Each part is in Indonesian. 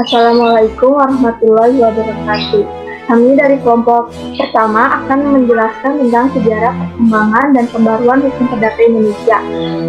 Assalamualaikum warahmatullahi wabarakatuh. Kami dari kelompok pertama akan menjelaskan tentang sejarah perkembangan dan pembaruan hukum perdata Indonesia.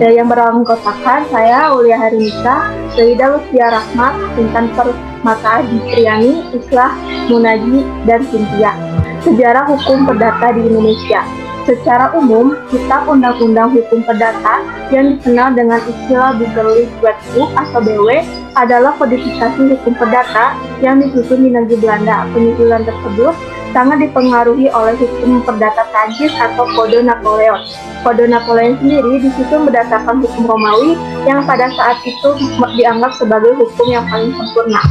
Yang beranggotakan saya, Ulia Harinisa, Zaida Lucia Rahmat, Intan Permata Ditriani, Islah Munaji, dan Cynthia. Sejarah hukum perdata di Indonesia. Secara umum, Kitab Undang-Undang Hukum Perdata yang dikenal dengan istilah Burgerlijk Wetboek atau BW adalah kodifikasi hukum perdata yang disusun di negeri Belanda. Penyusunan tersebut sangat dipengaruhi oleh hukum perdata Prancis atau Kode Napoleon. Kode Napoleon sendiri disusun berdasarkan hukum Romawi yang pada saat itu dianggap sebagai hukum yang paling sempurna.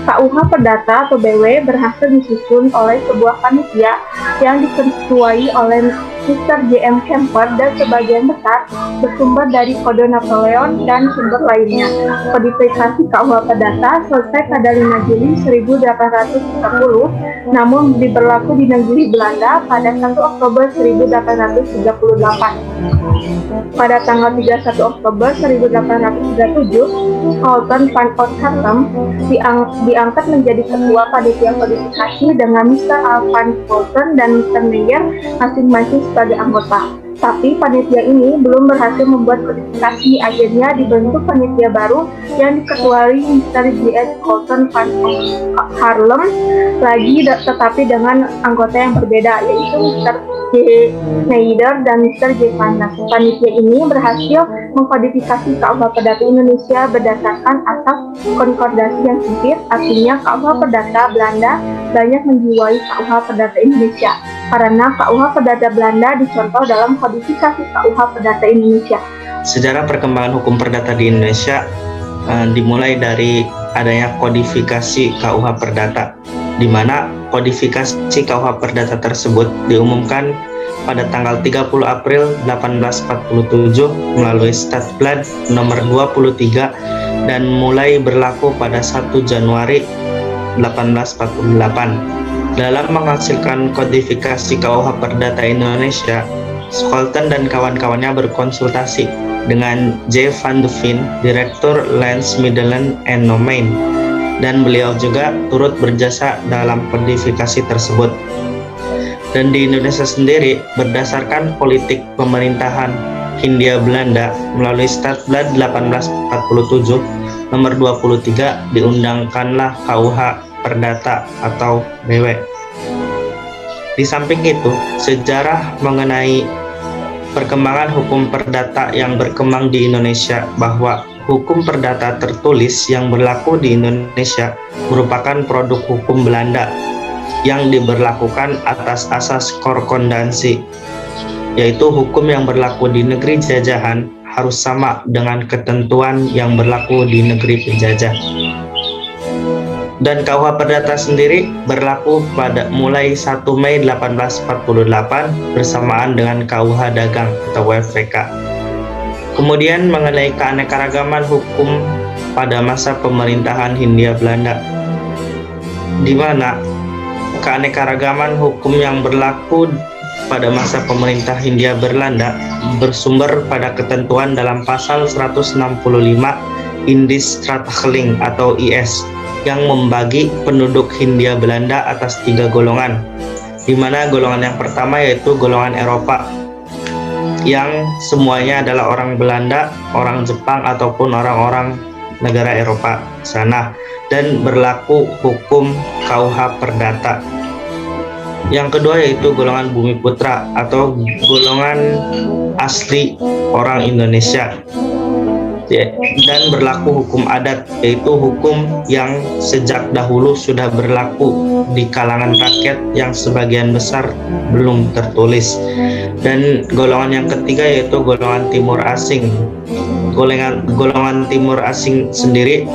KUH Perdata atau BW berhasil disusun oleh sebuah panitia yang diketuai oleh Mr. J.M. Kemper dan sebagian besar bersumber dari Kode Napoleon dan sumber lainnya. Kodifikasi KUH Perdata selesai pada 5 Juli 1830, namun diberlaku di negeri Belanda pada 1 Oktober 1838. Pada tanggal 31 Oktober 1837, Carleton van Oudthatem diangkat menjadi ketua panitia kodifikasi dengan Mr. Al van Velzen dan Mr. Meyer masing-masing sebagai anggota. Tapi panitia ini belum berhasil membuat kodifikasi. Akhirnya dibentuk panitia baru yang diketuai Mr. J.S. Carleton van Haarlem lagi, tetapi dengan anggota yang berbeda, yaitu Mr. J. Schneider dan Mr. J. Van Ness. Panitia ini berhasil mengkodifikasi KUH Perdata Indonesia berdasarkan asas konkordasi yang sempit. Artinya KUH Perdata Belanda banyak menjiwai KUH Perdata Indonesia karena KUH Perdata Belanda dicontoh dalam kodifikasi KUH Perdata Indonesia. Sejarah perkembangan hukum perdata di Indonesia dimulai dari adanya kodifikasi KUH Perdata, di mana kodifikasi KUH Perdata tersebut diumumkan pada tanggal 30 April 1847 melalui Stadsblad nomor 23 dan mulai berlaku pada 1 Januari 1848. Dalam menghasilkan kodifikasi KUH Perdata Indonesia, Scholten dan kawan-kawannya berkonsultasi dengan J. van de Veen, Direktur Lands Midland and Domain, dan beliau juga turut berjasa dalam kodifikasi tersebut. Dan di Indonesia sendiri, berdasarkan politik pemerintahan Hindia Belanda melalui Stadsblad 1847 nomor 23 diundangkanlah KUH Perdata atau BW. Di samping itu, sejarah mengenai perkembangan hukum perdata yang berkembang di Indonesia bahwa hukum perdata tertulis yang berlaku di Indonesia merupakan produk hukum Belanda yang diberlakukan atas asas korrespondensi, yaitu hukum yang berlaku di negeri jajahan harus sama dengan ketentuan yang berlaku di negeri penjajah. Dan KUH Perdata sendiri berlaku pada mulai 1 Mei 1848 bersamaan dengan KUH Dagang atau WFPK. Kemudian mengenai keanekaragaman hukum pada masa pemerintahan Hindia Belanda, di mana keanekaragaman hukum yang berlaku pada masa pemerintah Hindia Belanda bersumber pada ketentuan dalam pasal 165 Indische Straatregeling atau IS yang membagi penduduk Hindia Belanda atas 3 golongan, di mana golongan yang pertama yaitu golongan Eropa yang semuanya adalah orang Belanda, orang Jepang ataupun orang-orang negara Eropa sana, dan berlaku hukum KUH Perdata. Yang kedua yaitu golongan Bumi Putra atau golongan asli orang Indonesia, dan berlaku hukum adat, yaitu hukum yang sejak dahulu sudah berlaku di kalangan rakyat yang sebagian besar belum tertulis. Dan golongan yang ketiga yaitu golongan Timur Asing. Golongan Timur Asing sendiri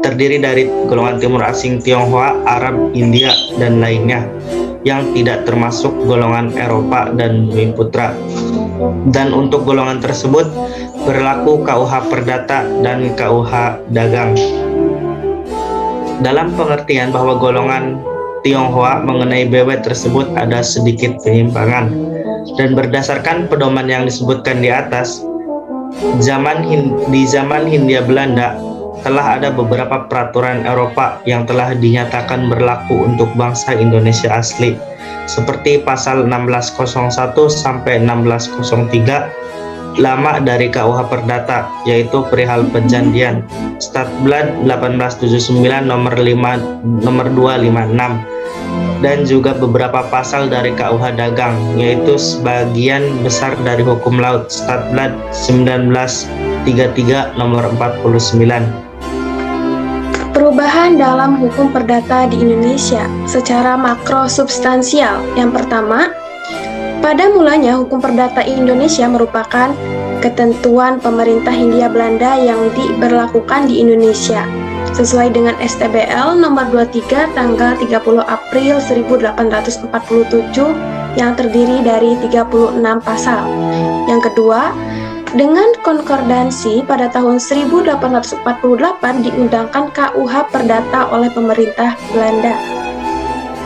terdiri dari golongan Timur Asing Tionghoa, Arab, India, dan lainnya yang tidak termasuk golongan Eropa dan Bumi Putra. Dan untuk golongan tersebut berlaku KUH Perdata dan KUH Dagang. Dalam pengertian bahwa golongan Tionghoa mengenai BW tersebut ada sedikit penyimpangan, dan berdasarkan pedoman yang disebutkan di atas, di zaman Hindia Belanda telah ada beberapa peraturan Eropa yang telah dinyatakan berlaku untuk bangsa Indonesia asli, seperti pasal 1601 sampai 1603 lama dari KUH Perdata, yaitu perihal perjanjian Statblad 1879 nomor 256, dan juga beberapa pasal dari KUH Dagang, yaitu sebagian besar dari hukum laut Statblad 1933 nomor 49. Perubahan dalam hukum perdata di Indonesia secara makro substansial. Yang pertama, pada mulanya hukum perdata Indonesia merupakan ketentuan pemerintah Hindia Belanda yang diberlakukan di Indonesia sesuai dengan STBL nomor 23 tanggal 30 April 1847 yang terdiri dari 36 pasal. Yang kedua, dengan konkordansi pada tahun 1848 diundangkan KUH Perdata oleh pemerintah Belanda.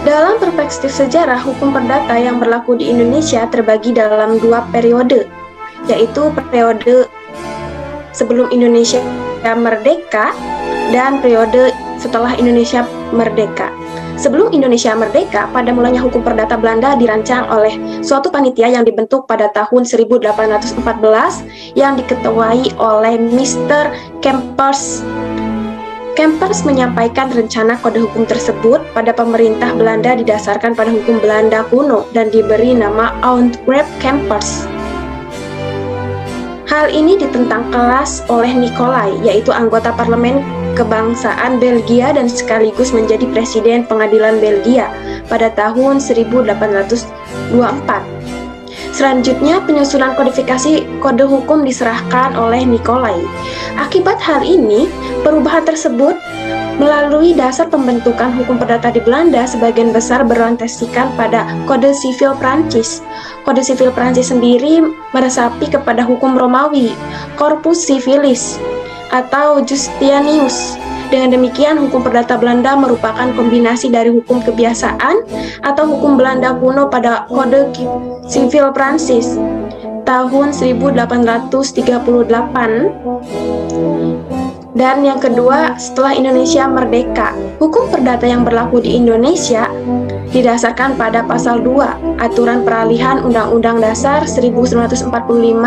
Dalam perspektif sejarah, hukum perdata yang berlaku di Indonesia terbagi dalam dua periode, yaitu periode sebelum Indonesia merdeka dan periode setelah Indonesia merdeka. Sebelum Indonesia merdeka, pada mulanya hukum perdata Belanda dirancang oleh suatu panitia yang dibentuk pada tahun 1814 yang diketuai oleh Mr. Kempers. Kempers menyampaikan rencana kode hukum tersebut pada pemerintah Belanda didasarkan pada hukum Belanda kuno dan diberi nama Ontwerp Kempers. Hal ini ditentang keras oleh Nicolai, yaitu anggota parlemen kebangsaan Belgia dan sekaligus menjadi presiden pengadilan Belgia pada tahun 1824. Selanjutnya, penyusunan kodifikasi kode hukum diserahkan oleh Nicolai. Akibat hal ini, perubahan tersebut melalui dasar pembentukan hukum perdata di Belanda sebagian besar berorientasikan pada Kode Sivil Prancis. Kode Sivil Prancis sendiri meresapi kepada hukum Romawi, Corpus Civilis, atau Justinianus. Dengan demikian, hukum perdata Belanda merupakan kombinasi dari hukum kebiasaan atau hukum Belanda kuno pada Kode Sivil Prancis tahun 1838. Dan yang kedua, setelah Indonesia merdeka, hukum perdata yang berlaku di Indonesia didasarkan pada pasal 2 Aturan Peralihan Undang-Undang Dasar 1945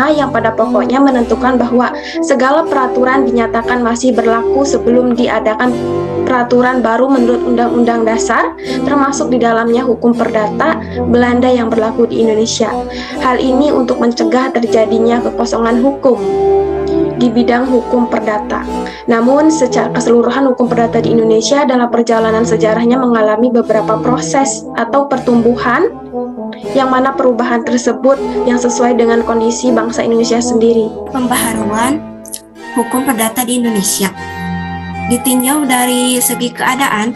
yang pada pokoknya menentukan bahwa segala peraturan dinyatakan masih berlaku sebelum diadakan peraturan baru menurut Undang-Undang Dasar, termasuk di dalamnya hukum perdata Belanda yang berlaku di Indonesia. Hal ini untuk mencegah terjadinya kekosongan hukum di bidang hukum perdata. Namun, secara keseluruhan hukum perdata di Indonesia dalam perjalanan sejarahnya mengalami beberapa proses atau pertumbuhan yang mana perubahan tersebut yang sesuai dengan kondisi bangsa Indonesia sendiri. Pembaharuan hukum perdata di Indonesia ditinjau dari segi keadaan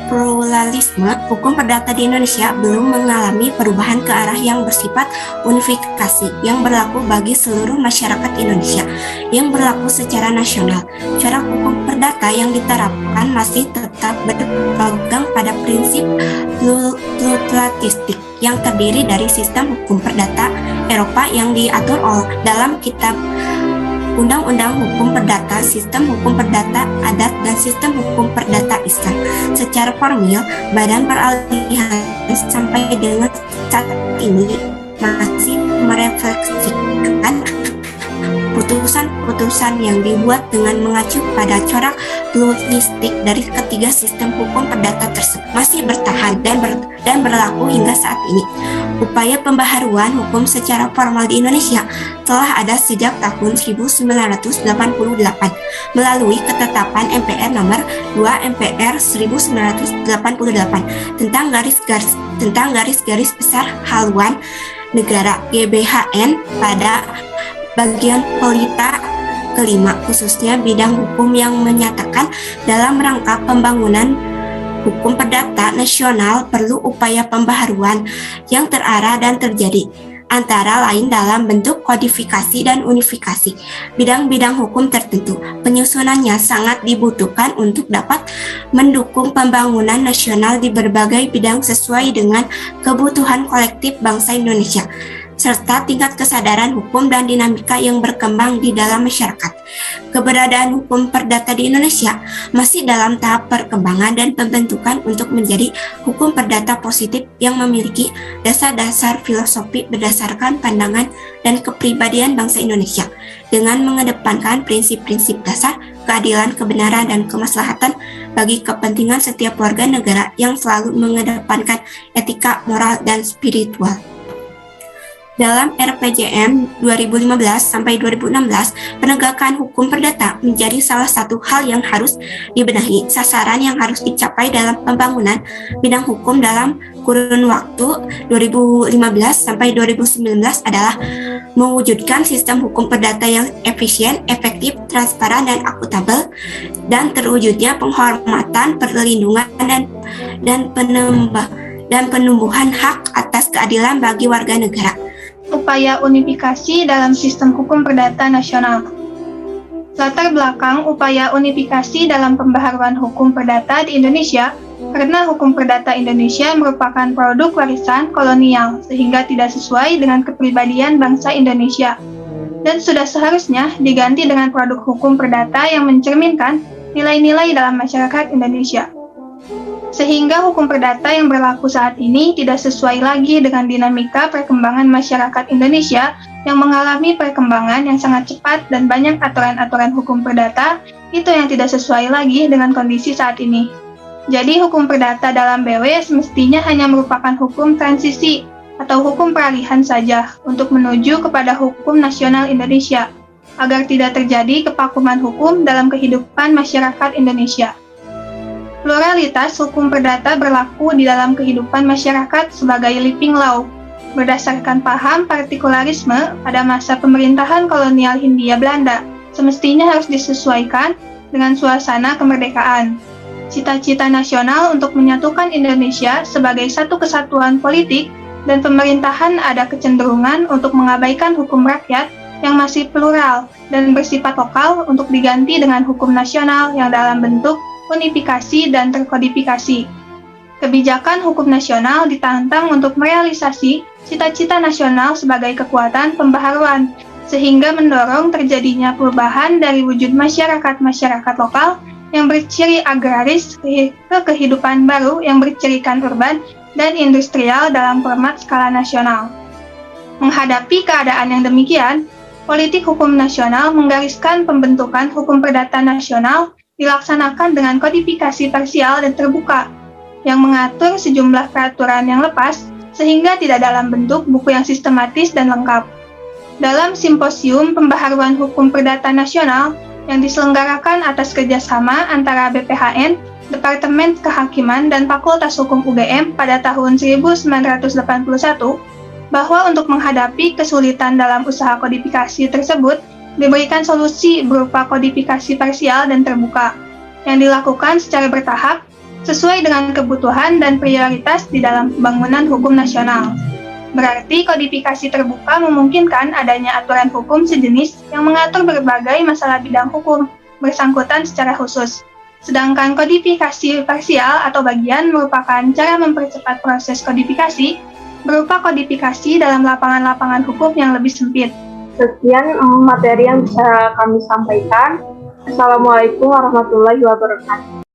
pluralisme, hukum perdata di Indonesia belum mengalami perubahan ke arah yang bersifat unifikasi yang berlaku bagi seluruh masyarakat Indonesia yang berlaku secara nasional. Corak hukum perdata yang diterapkan masih tetap berpegang pada prinsip pluralistik yang terdiri dari sistem hukum perdata Eropa yang diatur dalam kitab Undang-Undang Hukum Perdata, Sistem Hukum Perdata Adat, dan Sistem Hukum Perdata Islam. Secara formil, Badan Peralihan sampai dengan saat ini masih merefleksikan putusan-putusan yang dibuat dengan mengacu pada corak pluralistik dari ketiga sistem hukum perdata tersebut masih bertahan dan berlaku hingga saat ini. Upaya pembaharuan hukum secara formal di Indonesia telah ada sejak tahun 1988 melalui ketetapan MPR nomor 2 MPR 1988 tentang garis-garis besar haluan negara GBHN pada bagian polita kelima, khususnya bidang hukum yang menyatakan dalam rangka pembangunan hukum perdata nasional perlu upaya pembaharuan yang terarah dan terjadi, antara lain dalam bentuk kodifikasi dan unifikasi bidang-bidang hukum tertentu. Penyusunannya sangat dibutuhkan untuk dapat mendukung pembangunan nasional di berbagai bidang sesuai dengan kebutuhan kolektif bangsa Indonesia. serta tingkat kesadaran hukum dan dinamika yang berkembang di dalam masyarakat. Keberadaan hukum perdata di Indonesia masih dalam tahap perkembangan dan pembentukan untuk menjadi hukum perdata positif yang memiliki dasar-dasar filosofi berdasarkan pandangan dan kepribadian bangsa Indonesia dengan mengedepankan prinsip-prinsip dasar keadilan, kebenaran, dan kemaslahatan bagi kepentingan setiap warga negara yang selalu mengedepankan etika, moral, dan spiritual. Dalam RPJM 2015-2016, penegakan hukum perdata menjadi salah satu hal yang harus dibenahi. Sasaran yang harus dicapai dalam pembangunan bidang hukum dalam kurun waktu 2015-2019 adalah mewujudkan sistem hukum perdata yang efisien, efektif, transparan, dan akuntabel, dan terwujudnya penghormatan, perlindungan, dan penumbuhan hak atas keadilan bagi warga negara. Upaya unifikasi dalam sistem hukum perdata nasional. Latar belakang upaya unifikasi dalam pembaharuan hukum perdata di Indonesia karena hukum perdata Indonesia merupakan produk warisan kolonial sehingga tidak sesuai dengan kepribadian bangsa Indonesia dan sudah seharusnya diganti dengan produk hukum perdata yang mencerminkan nilai-nilai dalam masyarakat Indonesia. Sehingga hukum perdata yang berlaku saat ini tidak sesuai lagi dengan dinamika perkembangan masyarakat Indonesia yang mengalami perkembangan yang sangat cepat dan banyak aturan-aturan hukum perdata itu yang tidak sesuai lagi dengan kondisi saat ini. Jadi hukum perdata dalam BW semestinya hanya merupakan hukum transisi atau hukum peralihan saja untuk menuju kepada hukum nasional Indonesia agar tidak terjadi kevakuman hukum dalam kehidupan masyarakat Indonesia. Pluralitas hukum perdata berlaku di dalam kehidupan masyarakat sebagai living law, berdasarkan paham partikularisme pada masa pemerintahan kolonial Hindia Belanda, semestinya harus disesuaikan dengan suasana kemerdekaan. Cita-cita nasional untuk menyatukan Indonesia sebagai satu kesatuan politik dan pemerintahan ada kecenderungan untuk mengabaikan hukum rakyat yang masih plural dan bersifat lokal untuk diganti dengan hukum nasional yang dalam bentuk unifikasi dan terkodifikasi. Kebijakan hukum nasional ditantang untuk merealisasi cita-cita nasional sebagai kekuatan pembaharuan, sehingga mendorong terjadinya perubahan dari wujud masyarakat-masyarakat lokal yang berciri agraris ke kehidupan baru yang bercirikan urban dan industrial dalam format skala nasional. Menghadapi keadaan yang demikian, politik hukum nasional menggariskan pembentukan hukum perdata nasional dilaksanakan dengan kodifikasi parsial dan terbuka, yang mengatur sejumlah peraturan yang lepas, sehingga tidak dalam bentuk buku yang sistematis dan lengkap. Dalam simposium pembaharuan hukum perdata nasional yang diselenggarakan atas kerjasama antara BPHN, Departemen Kehakiman, dan Fakultas Hukum UGM pada tahun 1981, bahwa untuk menghadapi kesulitan dalam usaha kodifikasi tersebut, diberikan solusi berupa kodifikasi parsial dan terbuka, yang dilakukan secara bertahap sesuai dengan kebutuhan dan prioritas di dalam pembangunan hukum nasional. Berarti kodifikasi terbuka memungkinkan adanya aturan hukum sejenis yang mengatur berbagai masalah bidang hukum bersangkutan secara khusus. Sedangkan kodifikasi parsial atau bagian merupakan cara mempercepat proses kodifikasi berupa kodifikasi dalam lapangan-lapangan hukum yang lebih sempit. Sekian materi yang bisa kami sampaikan. Assalamualaikum warahmatullahi wabarakatuh.